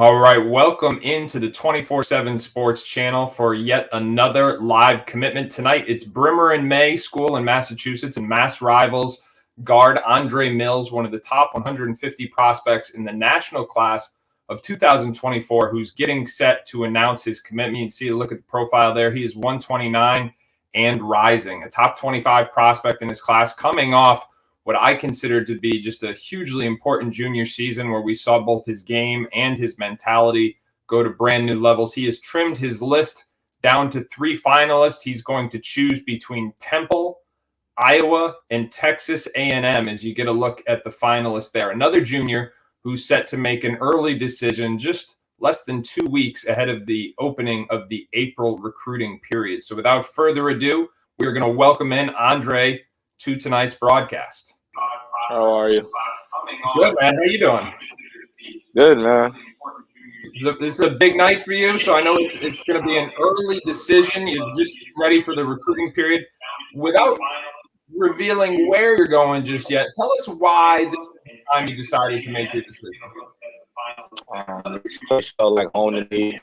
All right, welcome into the 24/7 Sports Channel for yet another live commitment. Tonight, it's Brimmer and May School in Massachusetts and Mass Rivals guard Andre Mills, one of the top 150 prospects in the national class of 2024, who's getting set to announce his commitment. You can see a look at the profile there. He is 129 and rising, a top 25 prospect in his class, coming off what I consider to be just a hugely important junior season where we saw both his game and his mentality go to brand new levels. He has trimmed his list down to 3 finalists. He's going to choose between Temple, Iowa, and Texas A&M as you get a look at the finalists there. Another junior who's set to make an early decision just less than 2 weeks ahead of the opening of the April recruiting period. So without further ado, we're going to welcome in Andre to tonight's broadcast. How are you? Good, man. How you doing? Good, man. This is a big night for you, so I know it's going to be an early decision. You're just ready for the recruiting period. Without revealing where you're going just yet, tell us why this is the time you decided to make your decision. This place felt like home to me.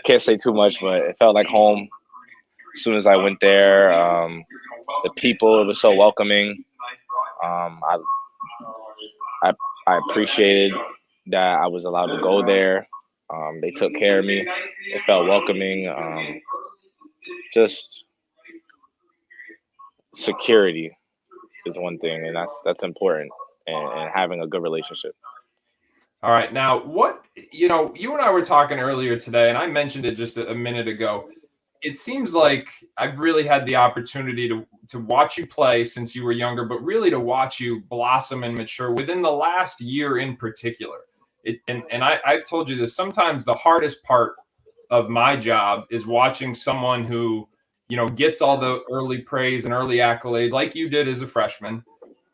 Can't say too much, but it felt like home as soon as I went there. The people, it was so welcoming. I appreciated that I was allowed to go there. They took care of me. It felt welcoming. Just security is one thing, and that's important, and having a good relationship. All right. Now, you and I were talking earlier today, and I mentioned it just a minute ago. It seems like I've really had the opportunity to watch you play since you were younger, but really to watch you blossom and mature within the last year in particular. I've told you this, sometimes the hardest part of my job is watching someone who, gets all the early praise and early accolades like you did as a freshman,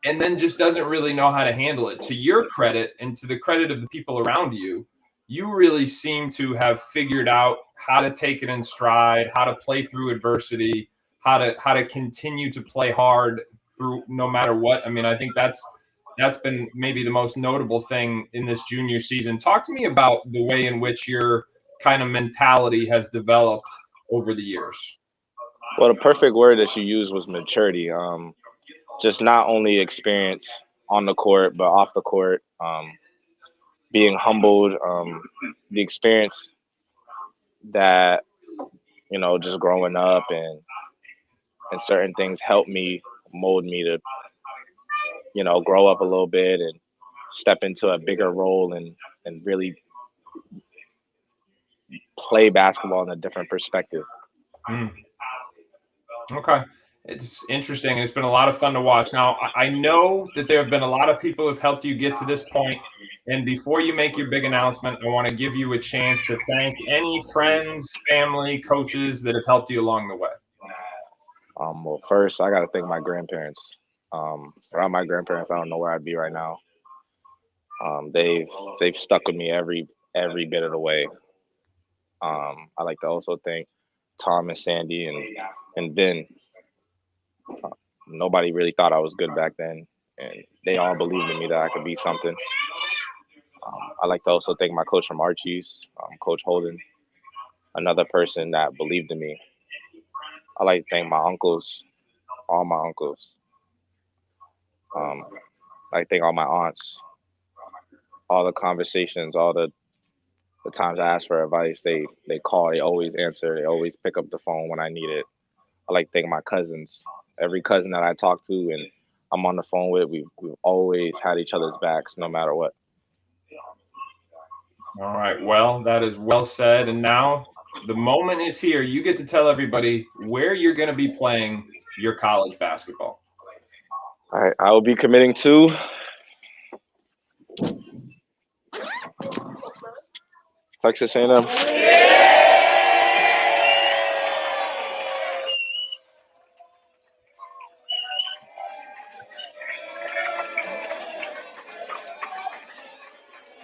and then just doesn't really know how to handle it. To your credit and to the credit of the people around you, you really seem to have figured out how to take it in stride, how to play through adversity, how to continue to play hard through no matter what. I mean, I think that's been maybe the most notable thing in this junior season. Talk to me about the way in which your kind of mentality has developed over the years. Well, the perfect word that you used was maturity. Just not only experience on the court, but off the court. Being humbled, the experience that, just growing up and certain things helped me, mold me to, grow up a little bit and step into a bigger role and really play basketball in a different perspective. Okay. It's interesting. It's been a lot of fun to watch. Now, I know that there have been a lot of people who have helped you get to this point. And before you make your big announcement, I want to give you a chance to thank any friends, family, coaches that have helped you along the way. Well, first, I got to thank my grandparents. Without my grandparents, I don't know where I'd be right now. They've stuck with me every bit of the way. I like to also thank Tom and Sandy and Ben. Nobody really thought I was good back then, and they all believed in me that I could be something. I like to also thank my coach from Archie's, Coach Holden, another person that believed in me. I like to thank my uncles, all my uncles. I like to thank all my aunts, all the conversations, all the times I asked for advice. They call, they always answer, they always pick up the phone when I need it. I like to thank my cousins. Every cousin that I talk to and I'm on the phone with, we've always had each other's backs no matter what. All right. Well, that is well said. And now the moment is here. You get to tell everybody where you're going to be playing your college basketball. All right. I will be committing to Texas A&M.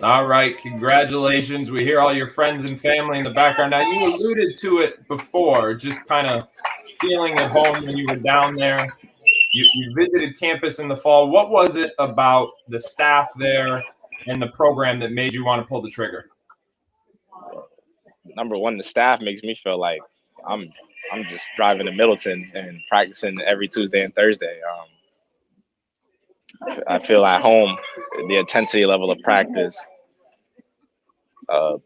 All right. Congratulations. We hear all your friends and family in the background. Now, you alluded to it before, just kind of feeling at home when you were down there. You visited campus in the fall. What was it about the staff there, and the program that made you want to pull the trigger? Number one, the staff makes me feel like I'm I'm just driving to Middleton and practicing every Tuesday and Thursday. I feel at home. The intensity level of practice, uh,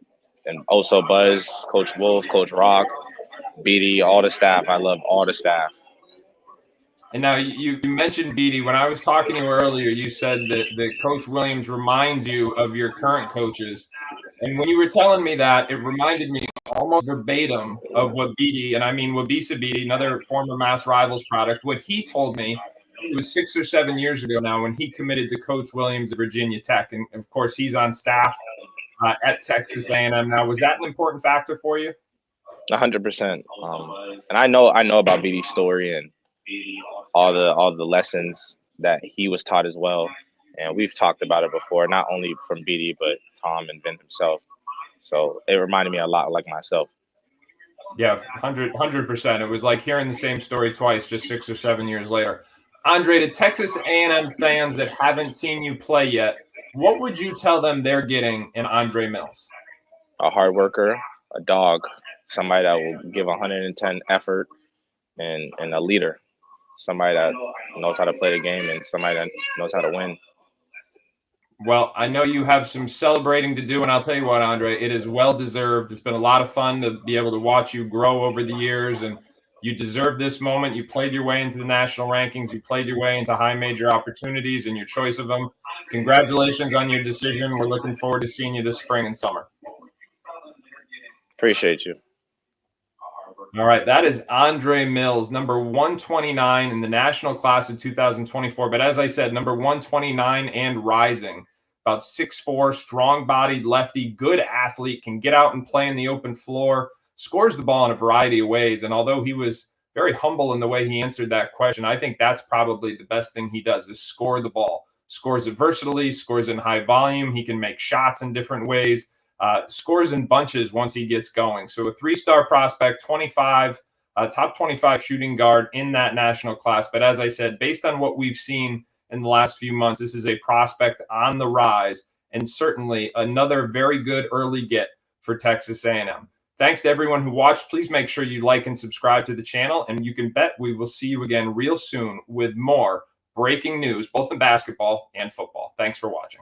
and also Buzz, Coach Wolf, Coach Rock, BD, all the staff. I love all the staff. And now you mentioned Beatty. When I was talking to you earlier, you said that Coach Williams reminds you of your current coaches. And when you were telling me that, it reminded me almost verbatim of what Beatty, and I mean Wabisa Beatty, another former Mass Rivals product, what he told me. It was 6 or 7 years ago now when he committed to Coach Williams at Virginia Tech. And of course, he's on staff at Texas A&M now. Was that an important factor for you? 100%. And I know about BD's story and all the lessons that he was taught as well. And we've talked about it before, not only from BD but Tom and Ben himself. So it reminded me a lot like myself. Yeah, 100%. It was like hearing the same story twice, just 6 or 7 years later. Andre, to Texas A&M fans that haven't seen you play yet, what would you tell them they're getting in Andre Mills? A hard worker, a dog, somebody that will give 110 effort, and a leader, somebody that knows how to play the game and somebody that knows how to win. Well, I know you have some celebrating to do, and I'll tell you what, Andre, it is well deserved. It's been a lot of fun to be able to watch you grow over the years, and you deserve this moment. You played your way into the national rankings. You played your way into high major opportunities and your choice of them. Congratulations on your decision. We're looking forward to seeing you this spring and summer. Appreciate you. All right, that is Andre Mills, number 129 in the national class of 2024. But as I said, number 129 and rising. About 6'4", strong-bodied lefty, good athlete, can get out and play in the open floor, scores the ball in a variety of ways. And although he was very humble in the way he answered that question, I think that's probably the best thing he does is score the ball. Scores it versatilely, scores in high volume. He can make shots in different ways. Scores in bunches once he gets going. So a 3-star prospect, 25, top 25 shooting guard in that national class. But as I said, based on what we've seen in the last few months, this is a prospect on the rise and certainly another very good early get for Texas A&M. Thanks to everyone who watched. Please make sure you like and subscribe to the channel, and you can bet we will see you again real soon with more breaking news, both in basketball and football. Thanks for watching.